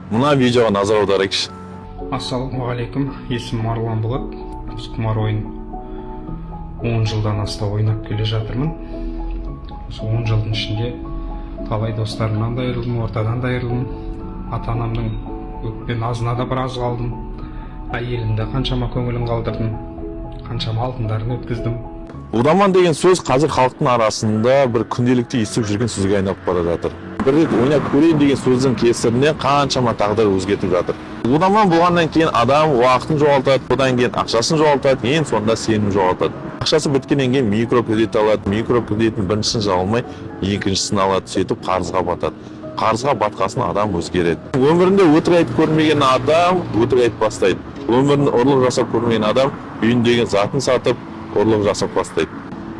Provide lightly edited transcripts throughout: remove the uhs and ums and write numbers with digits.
Мына видеоға назар аударайықшы. Ассалаумағалейкум, есім Марлан болады. Құмар ойын 10 жылдан астам ойнап келе жатырмын. Осы 10 жылдың ішінде талай достарымнан да айырылдым, ортадан да айырылдым. Ата-анамның өкпе назына да біраз қалдым. Әйелімде қаншама көңілін қалдырдым, қаншама алтындарын өткіздім. Удаман деген сөз қазір халықтың арасында бір күнделікті естіп жүрген сөзге айналып бара жатыр. Бір рет ойнап көрейін деген сөздің кесірінен қаншама тағдыр өзгертіп жатыр. Удаман болғаннан кейін адам уақытын жоғалтады, одан кейін ақшасын жоғалтады, ең соңында сенімін жоғалтады. Ақшасы біткеннен кейін микрокредит алады, микрокредиттің біріншісін жалмай, екіншісін алады, сөйтіп қарызға батады. Қарызға батқасын адам өзгереді. Өмірінде өтірік айтып көрмеген адам өтірік айтып бастайды. Өмірінде ұрлық жасап көрмеген адам үйіндегі затын сатып ұрлық жасап бастайды.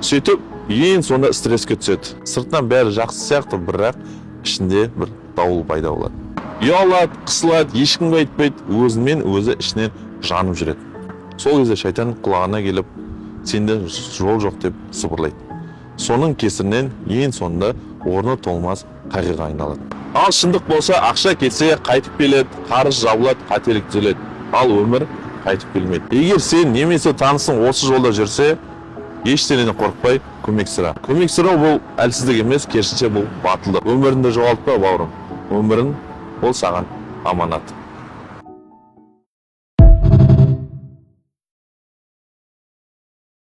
Сөйтіп ең сонда стресске түседі. Сыртынан бәрі жақсы сияқты, бірақ ішінде бір дауыл пайда болады. Ұялады, қысылады, ешкімге айтпайды, өзімен өзі ішінен жанып жүреді. Сол кезде шайтан құлағына келіп, сенде жол жоқ деп сыбырлайды. Соның кесірінен ең сонда орны толмас қайғыға айналады. Ал шындық болса, ақша кетсе қайтып келеді, қарыз жабылады, қателік түзеледі. Ал өмір қайтып келмейді. Егер сен немесе танысың осы жолда жүрсе, ештеңеден қорықпай көмек сұра. Көмек сұрау бұл әлсіздік емес, керісінше бұл батылдық. Өміріңді жоғалтпа, бауырым. Өмірің ол саған аманат.